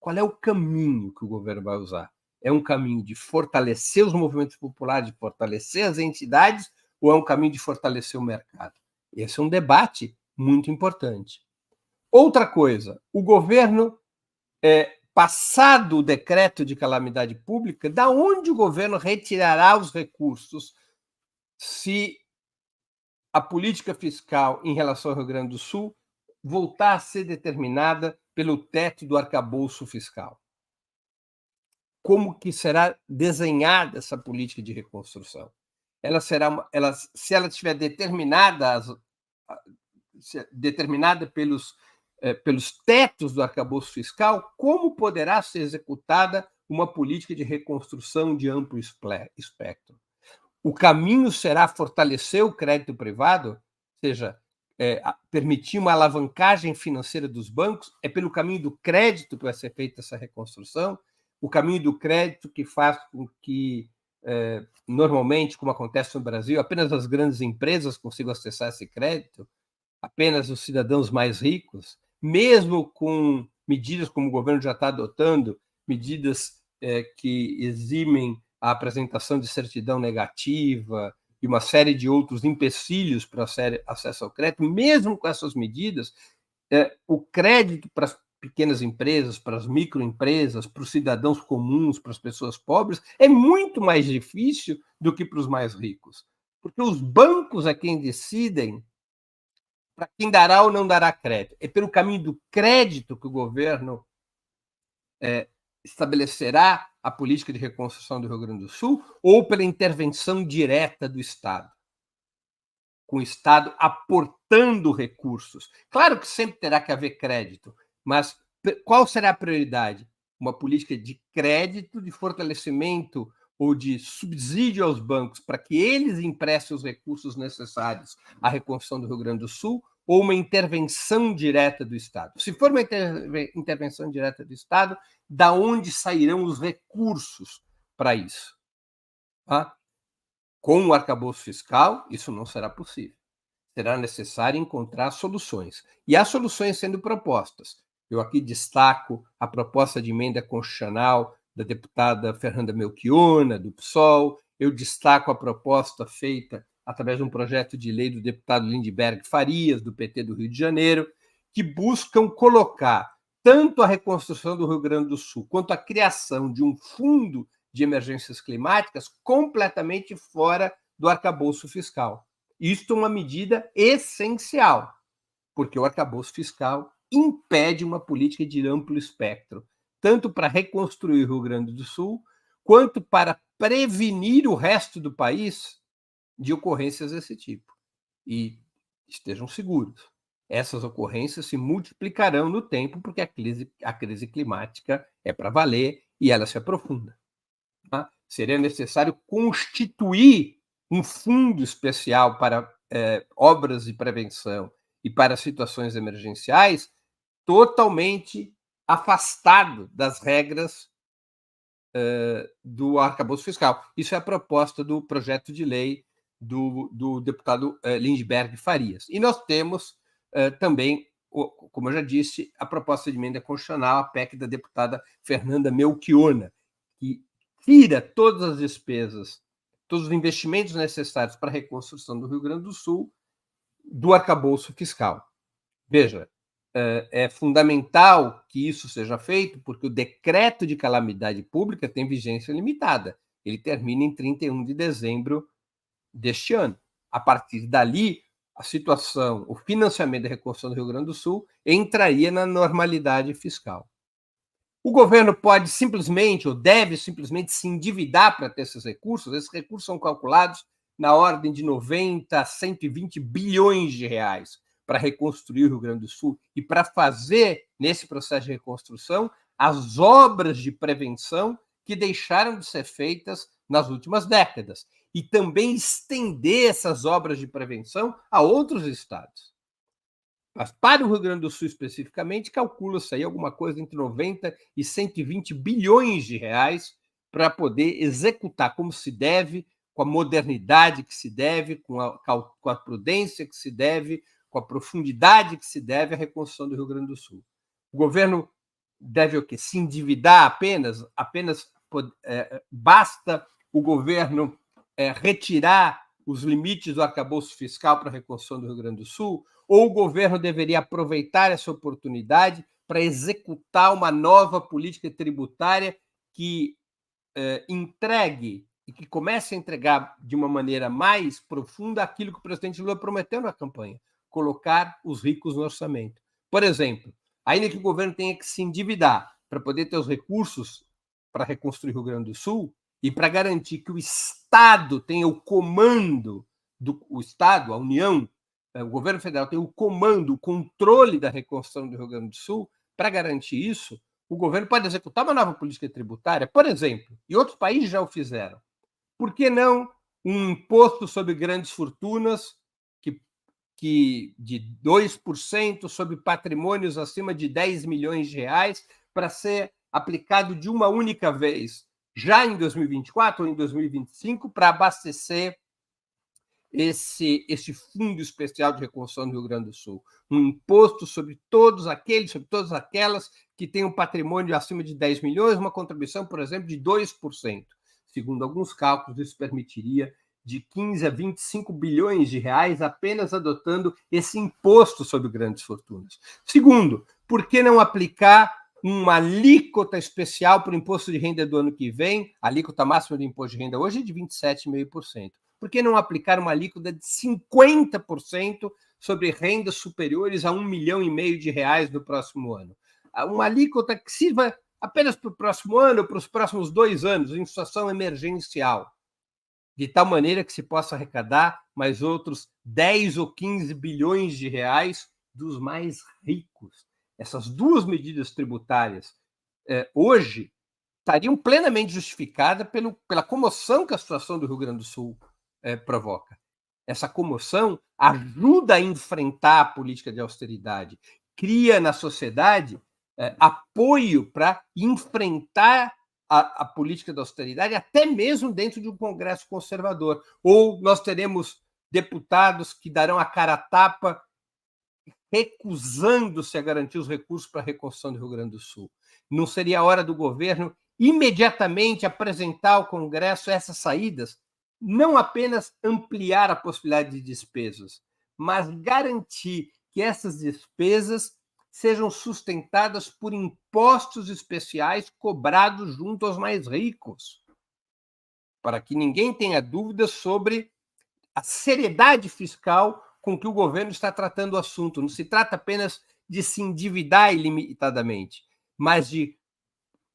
qual é o caminho que o governo vai usar? É um caminho de fortalecer os movimentos populares, de fortalecer as entidades, ou é um caminho de fortalecer o mercado? Esse é um debate muito importante. Outra coisa, o governo, passado o decreto de calamidade pública, da onde o governo retirará os recursos se a política fiscal em relação ao Rio Grande do Sul voltar a ser determinada pelo teto do arcabouço fiscal? Como que será desenhada essa política de reconstrução? Ela será, se ela estiver determinada pelos tetos do arcabouço fiscal, como poderá ser executada uma política de reconstrução de amplo espectro? O caminho será fortalecer o crédito privado, ou seja, permitir uma alavancagem financeira dos bancos? É pelo caminho do crédito que vai ser feita essa reconstrução? O caminho do crédito que faz com que, normalmente, como acontece no Brasil, apenas as grandes empresas consigam acessar esse crédito? Apenas os cidadãos mais ricos? Mesmo com medidas como o governo já está adotando, medidas que eximem a apresentação de certidão negativa e uma série de outros empecilhos para acesso ao crédito, mesmo com essas medidas, o crédito para as pequenas empresas, para as microempresas, para os cidadãos comuns, para as pessoas pobres, é muito mais difícil do que para os mais ricos, porque os bancos é quem decidem para quem dará ou não dará crédito. É pelo caminho do crédito que o governo estabelecerá a política de reconstrução do Rio Grande do Sul, ou pela intervenção direta do Estado, com o Estado aportando recursos? Claro que sempre terá que haver crédito, mas qual será a prioridade? Uma política de crédito, de fortalecimento ou de subsídio aos bancos para que eles emprestem os recursos necessários à reconstrução do Rio Grande do Sul, ou uma intervenção direta do Estado? Se for uma intervenção direta do Estado, da onde sairão os recursos para isso? Com o arcabouço fiscal, isso não será possível. Será necessário encontrar soluções. E há soluções sendo propostas. Eu aqui destaco a proposta de emenda constitucional da deputada Fernanda Melchiona, do PSOL. Eu destaco a proposta feita através de um projeto de lei do deputado Lindbergh Farias, do PT do Rio de Janeiro, que buscam colocar tanto a reconstrução do Rio Grande do Sul quanto a criação de um fundo de emergências climáticas completamente fora do arcabouço fiscal. Isto é uma medida essencial, porque o arcabouço fiscal impede uma política de amplo espectro, tanto para reconstruir o Rio Grande do Sul, quanto para prevenir o resto do país de ocorrências desse tipo. E estejam seguros, essas ocorrências se multiplicarão no tempo, porque a crise climática é para valer e ela se aprofunda. Seria necessário constituir um fundo especial para obras de prevenção e para situações emergenciais, totalmente afastado das regras do arcabouço fiscal. Isso é a proposta do projeto de lei do deputado Lindbergh Farias. E nós temos também, como eu já disse, a proposta de emenda constitucional, a PEC da deputada Fernanda Melchiona, que tira todas as despesas, todos os investimentos necessários para a reconstrução do Rio Grande do Sul do arcabouço fiscal. Veja, é fundamental que isso seja feito, porque o decreto de calamidade pública tem vigência limitada. Ele termina em 31 de dezembro deste ano. A partir dali, a situação, o financiamento da reconstrução do Rio Grande do Sul entraria na normalidade fiscal. O governo pode simplesmente, ou deve simplesmente, se endividar para ter esses recursos. Esses recursos são calculados na ordem de 90 a 120 bilhões de reais para reconstruir o Rio Grande do Sul e para fazer, nesse processo de reconstrução, as obras de prevenção que deixaram de ser feitas nas últimas décadas, e também estender essas obras de prevenção a outros estados. Mas para o Rio Grande do Sul especificamente, calcula-se aí alguma coisa entre 90 e 120 bilhões de reais para poder executar como se deve, com a modernidade que se deve, com a prudência que se deve, com a profundidade que se deve à reconstrução do Rio Grande do Sul. O governo deve o quê? Se endividar apenas? Basta o governo retirar os limites do arcabouço fiscal para a reconstrução do Rio Grande do Sul? Ou o governo deveria aproveitar essa oportunidade para executar uma nova política tributária que entregue e que comece a entregar de uma maneira mais profunda aquilo que o presidente Lula prometeu na campanha, colocar os ricos no orçamento? Por exemplo, ainda que o governo tenha que se endividar para poder ter os recursos para reconstruir o Rio Grande do Sul e para garantir que o Estado tenha o comando, o Estado, a União, o governo federal tem o comando, o controle da reconstrução do Rio Grande do Sul, para garantir isso, o governo pode executar uma nova política tributária, por exemplo, e outros países já o fizeram. Por que não um imposto sobre grandes fortunas de 2% sobre patrimônios acima de 10 milhões de reais para ser aplicado de uma única vez, já em 2024 ou em 2025, para abastecer esse fundo especial de reconstrução do Rio Grande do Sul. Um imposto sobre todos aqueles, sobre todas aquelas que têm um patrimônio acima de 10 milhões, uma contribuição, por exemplo, de 2%. Segundo alguns cálculos, isso permitiria de 15 a 25 bilhões de reais apenas adotando esse imposto sobre grandes fortunas. Segundo, por que não aplicar uma alíquota especial para o imposto de renda do ano que vem? A alíquota máxima do imposto de renda hoje é de 27,5%. Por que não aplicar uma alíquota de 50% sobre rendas superiores a 1,5 milhão de reais no próximo ano? Uma alíquota que sirva apenas para o próximo ano ou para os próximos 2 anos, em situação emergencial, de tal maneira que se possa arrecadar mais outros 10 ou 15 bilhões de reais dos mais ricos. Essas duas medidas tributárias, hoje, estariam plenamente justificadas pela comoção que a situação do Rio Grande do Sul provoca. Essa comoção ajuda a enfrentar a política de austeridade, cria na sociedade apoio para enfrentar a política da austeridade, até mesmo dentro de um Congresso conservador. Ou nós teremos deputados que darão a cara a tapa, recusando-se a garantir os recursos para a reconstrução do Rio Grande do Sul. Não seria a hora do governo imediatamente apresentar ao Congresso essas saídas? Não apenas ampliar a possibilidade de despesas, mas garantir que essas despesas sejam sustentadas por impostos especiais cobrados junto aos mais ricos, para que ninguém tenha dúvidas sobre a seriedade fiscal com que o governo está tratando o assunto. Não se trata apenas de se endividar ilimitadamente, mas de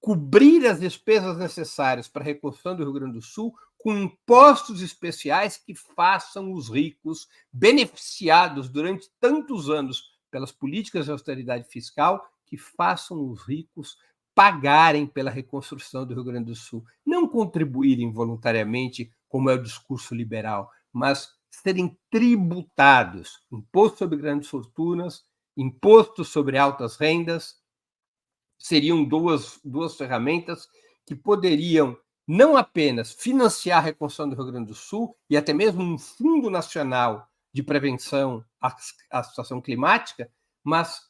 cobrir as despesas necessárias para a reconstrução do Rio Grande do Sul com impostos especiais que façam os ricos, beneficiados durante tantos anos pelas políticas de austeridade fiscal, que façam os ricos pagarem pela reconstrução do Rio Grande do Sul. Não contribuírem voluntariamente, como é o discurso liberal, mas serem tributados. Imposto sobre grandes fortunas, imposto sobre altas rendas, seriam duas ferramentas que poderiam não apenas financiar a reconstrução do Rio Grande do Sul e até mesmo um Fundo Nacional de Prevenção à Situação Climática, mas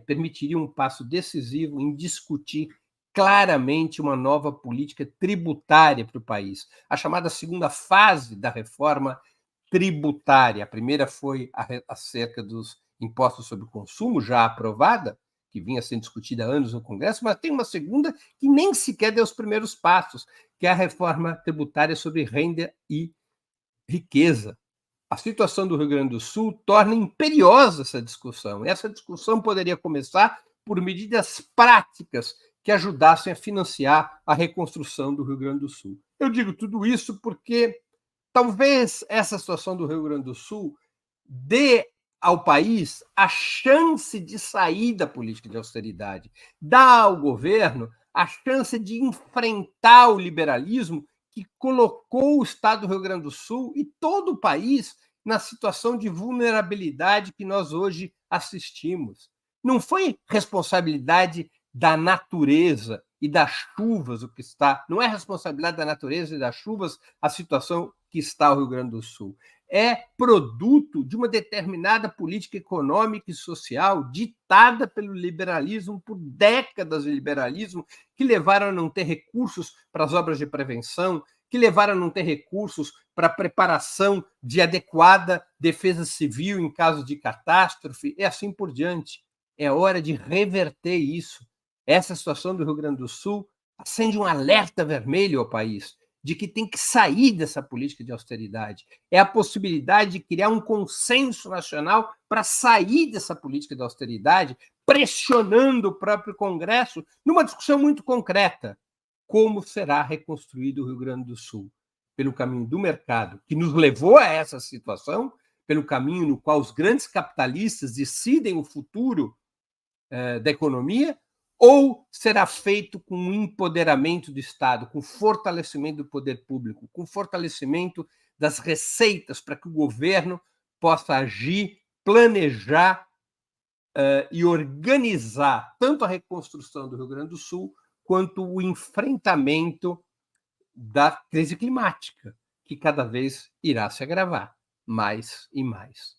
permitiria um passo decisivo em discutir claramente uma nova política tributária para o país. A chamada segunda fase da reforma tributária. A primeira foi acerca dos impostos sobre o consumo, já aprovada, que vinha sendo discutida há anos no Congresso, mas tem uma segunda que nem sequer deu os primeiros passos, que é a reforma tributária sobre renda e riqueza. A situação do Rio Grande do Sul torna imperiosa essa discussão. Essa discussão poderia começar por medidas práticas que ajudassem a financiar a reconstrução do Rio Grande do Sul. Eu digo tudo isso porque talvez essa situação do Rio Grande do Sul dê ao país a chance de sair da política de austeridade, dá ao governo a chance de enfrentar o liberalismo que colocou o Estado do Rio Grande do Sul e todo o país na situação de vulnerabilidade que nós hoje assistimos. Não foi responsabilidade da natureza e das chuvas o que está, não é responsabilidade da natureza e das chuvas a situação que está o Rio Grande do Sul. é produto de uma determinada política econômica e social ditada pelo liberalismo, por décadas de liberalismo, que levaram a não ter recursos para as obras de prevenção, que levaram a não ter recursos para a preparação de adequada defesa civil em caso de catástrofe, e assim por diante. É hora de reverter isso. Essa situação do Rio Grande do Sul acende um alerta vermelho ao país de que tem que sair dessa política de austeridade. É a possibilidade de criar um consenso nacional para sair dessa política de austeridade, pressionando o próprio Congresso numa discussão muito concreta. Como será reconstruído o Rio Grande do Sul? Pelo caminho do mercado, que nos levou a essa situação, pelo caminho no qual os grandes capitalistas decidem o futuro da economia, ou será feito com um empoderamento do Estado, com fortalecimento do poder público, com fortalecimento das receitas para que o governo possa agir, planejar e organizar tanto a reconstrução do Rio Grande do Sul quanto o enfrentamento da crise climática, que cada vez irá se agravar mais e mais.